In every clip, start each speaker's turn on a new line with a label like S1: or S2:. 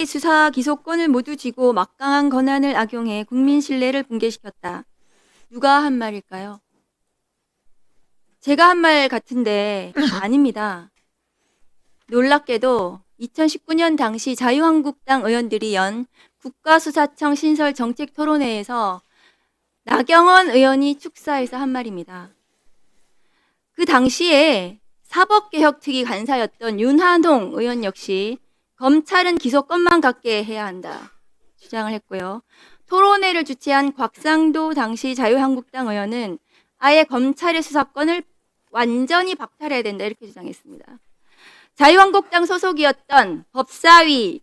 S1: 수사 기소권을 모두 쥐고 막강한 권한을 악용해 국민 신뢰를 붕괴시켰다. 누가 한 말일까요? 제가 한 말 같은데 아닙니다. 놀랍게도 2019년 당시 자유한국당 의원들이 연 국가수사청 신설 정책토론회에서 나경원 의원이 축사해서 한 말입니다. 그 당시에 사법개혁특위 간사였던 윤한홍 의원 역시 검찰은 기소권만 갖게 해야 한다 주장을 했고요. 토론회를 주최한 곽상도 당시 자유한국당 의원은 아예 검찰의 수사권을 완전히 박탈해야 된다 이렇게 주장했습니다. 자유한국당 소속이었던 법사위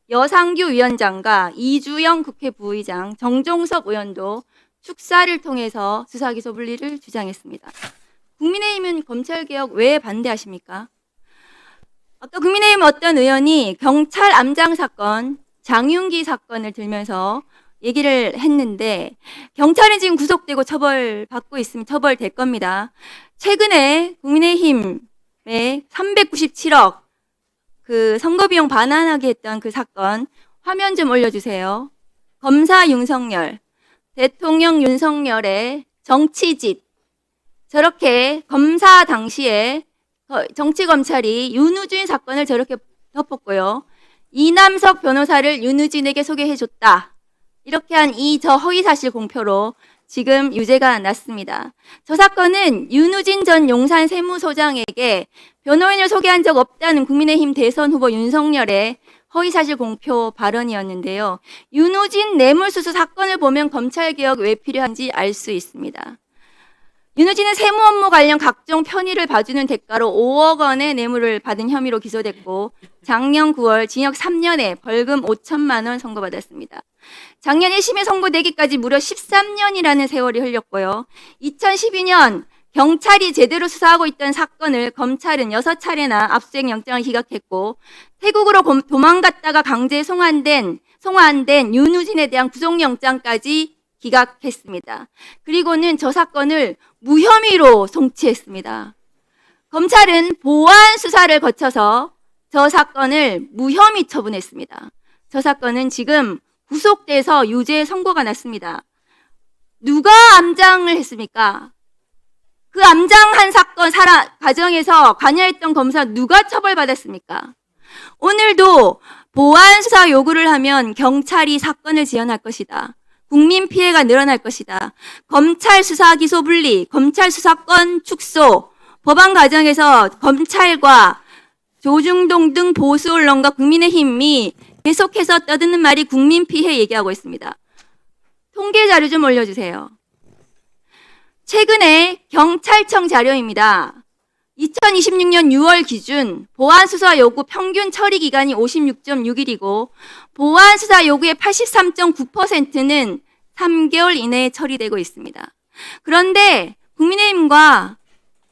S1: 여상규 위원장과 이주영 국회 부의장, 정종석 의원도 축사를 통해서 수사기소 분리를 주장했습니다. 국민의힘은 검찰개혁 왜 반대하십니까? 아까 국민의힘 어떤 의원이 경찰 암장 사건, 장윤기 사건을 들면서 얘기를 했는데 경찰은 지금 구속되고 처벌받고 있으면 처벌될 겁니다. 최근에 국민의힘의 397억 그 선거비용 반환하게 했던 그 사건 화면 좀 올려주세요. 검사 윤석열, 대통령 윤석열의 정치짓. 저렇게 검사 당시에 정치검찰이 윤우진 사건을 저렇게 덮었고요. 이남석 변호사를 윤우진에게 소개해줬다. 이렇게 한 저 허위사실 공표로 지금 유죄가 났습니다. 저 사건은 윤우진 전 용산 세무소장에게 변호인을 소개한 적 없다는 국민의힘 대선 후보 윤석열의 허위사실 공표 발언이었는데요. 윤우진 뇌물수수 사건을 보면 검찰개혁 왜 필요한지 알 수 있습니다. 윤우진은 세무 업무 관련 각종 편의를 봐주는 대가로 5억 원의 뇌물을 받은 혐의로 기소됐고 작년 9월 징역 3년에 벌금 5천만 원 선고받았습니다. 작년 1심에 선고되기까지 무려 13년이라는 세월이 흘렸고요. 2012년 경찰이 제대로 수사하고 있던 사건을 검찰은 6차례나 압수수색 영장을 기각했고 태국으로 도망갔다가 강제 송환된 윤우진에 대한 구속영장까지 기각했습니다. 그리고는 저 사건을 무혐의로 송치했습니다. 검찰은 보완 수사를 거쳐서 저 사건을 무혐의 처분했습니다. 저 사건은 지금 구속돼서 유죄 선고가 났습니다. 누가 암장을 했습니까? 그 암장한 사건 과정에서 관여했던 검사 누가 처벌받았습니까? 오늘도 보완 수사 요구를 하면 경찰이 사건을 지연할 것이다. 국민 피해가 늘어날 것이다. 검찰 수사 기소 분리, 검찰 수사권 축소, 법안 과정에서 검찰과 조중동 등 보수 언론과 국민의힘이 계속해서 떠드는 말이 국민 피해 얘기하고 있습니다. 통계 자료 좀 올려주세요. 최근에 경찰청 자료입니다. 2026년 6월 기준 보완 수사 요구 평균 처리 기간이 56.6일이고 보완 수사 요구의 83.9%는 3개월 이내에 처리되고 있습니다. 그런데 국민의힘과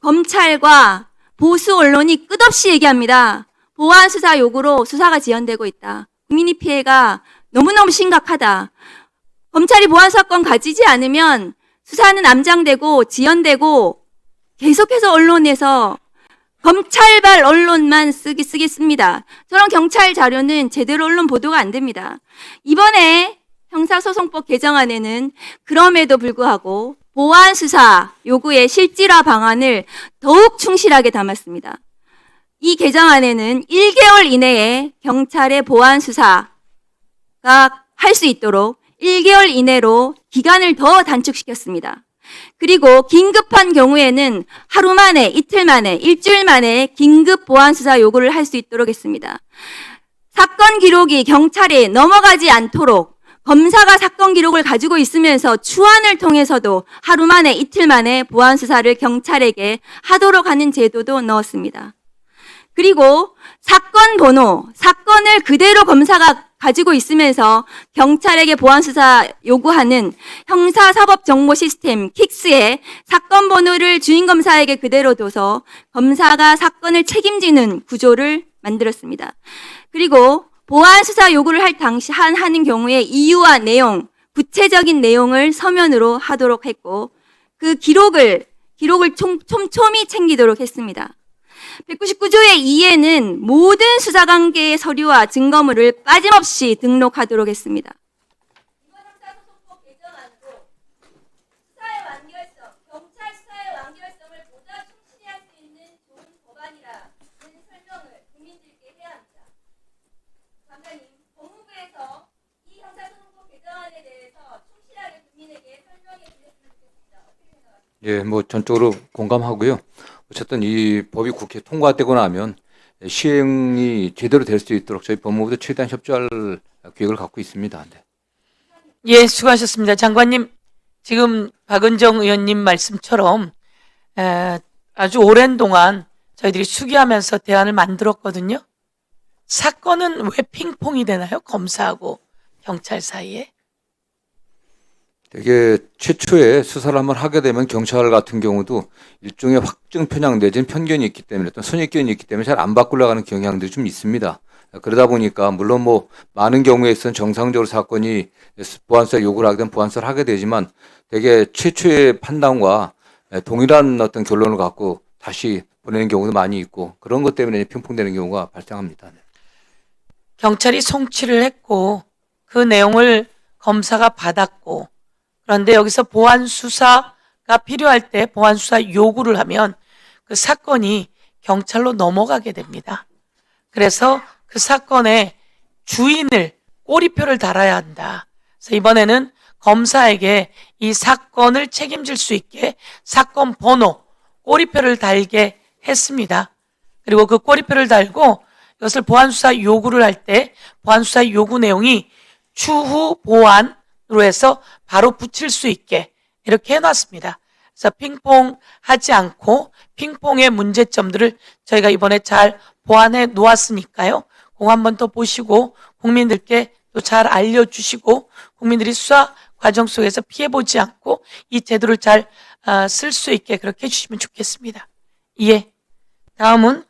S1: 검찰과 보수 언론이 끝없이 얘기합니다. 보완 수사 요구로 수사가 지연되고 있다. 국민의 피해가 너무너무 심각하다. 검찰이 보완 수사권 가지지 않으면 수사는 암장되고 지연되고 계속해서 언론에서 검찰발 언론만 쓰겠습니다. 저런 경찰 자료는 제대로 언론 보도가 안 됩니다. 이번에 형사소송법 개정안에는 그럼에도 불구하고 보완 수사 요구의 실질화 방안을 더욱 충실하게 담았습니다. 이 개정안에는 1개월 이내에 경찰의 보완 수사가 할 수 있도록 1개월 이내로 기간을 더 단축시켰습니다. 그리고 긴급한 경우에는 하루 만에, 이틀 만에, 일주일 만에 긴급 보완 수사 요구를 할 수 있도록 했습니다. 사건 기록이 경찰에 넘어가지 않도록 검사가 사건 기록을 가지고 있으면서 추안을 통해서도 하루 만에, 이틀 만에 보완 수사를 경찰에게 하도록 하는 제도도 넣었습니다. 그리고 사건 번호, 사건을 그대로 검사가 가지고 있으면서 경찰에게 보완 수사 요구하는 형사사법정보 시스템 킥스에 사건 번호를 주인검사에게 그대로 둬서 검사가 사건을 책임지는 구조를 만들었습니다. 그리고 보완 수사 요구를 하는 경우에 이유와 내용, 구체적인 내용을 서면으로 하도록 했고 그 기록을 촘촘히 챙기도록 했습니다. 199조의 2에는 모든 수사관계의 서류와 증거물을 빠짐없이 등록하도록 했습니다. 이번 형사소송법 개정안으로 수사의 완결성, 경찰 수사의 완결성을 보다 충실히 할 수 있는 좋은 법안이라는 설명을 국민들께 해야 합니다. 장관님, 법무부에서 이 형사소송법 개정안에 대해서 충실하게 국민에게 설명해 주셨으면 좋겠습니다. 어떻게 생각하십니까?
S2: 예, 뭐 전적으로 공감하고요. 어쨌든 이 법이 국회 통과되고 나면 시행이 제대로 될 수 있도록 저희 법무부도 최대한 협조할 계획을 갖고 있습니다. 네.
S3: 예, 수고하셨습니다. 장관님, 지금 박은정 의원님 말씀처럼 아주 오랜 동안 저희들이 수기하면서 대안을 만들었거든요. 사건은 왜 핑퐁이 되나요? 검사하고 경찰 사이에?
S2: 되게 최초에 수사를 한번 하게 되면 경찰 같은 경우도 일종의 확증 편향 내지는 편견이 있기 때문에 어떤 선입견이 있기 때문에 잘 안 바꾸려고 하는 경향들이 좀 있습니다. 그러다 보니까 물론 뭐 많은 경우에선 정상적으로 사건이 보안수사 요구를 하게 되면 보안수사를 하게 되지만 되게 최초의 판단과 동일한 어떤 결론을 갖고 다시 보내는 경우도 많이 있고 그런 것 때문에 핑퐁되는 경우가 발생합니다.
S3: 경찰이 송치를 했고 그 내용을 검사가 받았고 그런데 여기서 보안 수사가 필요할 때 보안 수사 요구를 하면 그 사건이 경찰로 넘어가게 됩니다. 그래서 그 사건의 주인을 꼬리표를 달아야 한다. 그래서 이번에는 검사에게 이 사건을 책임질 수 있게 사건 번호, 꼬리표를 달게 했습니다. 그리고 그 꼬리표를 달고 이것을 보안수사 요구를 할 때 보안수사 요구 내용이 추후 보안으로 해서 바로 붙일 수 있게 이렇게 해놨습니다. 그래서 핑퐁 하지 않고 핑퐁의 문제점들을 저희가 이번에 잘 보완해 놓았으니까요. 그거 한번 더 보시고 국민들께 또 잘 알려주시고 국민들이 수사 과정 속에서 피해보지 않고 이 제도를 잘 쓸 수 있게 그렇게 해주시면 좋겠습니다. 예. 다음은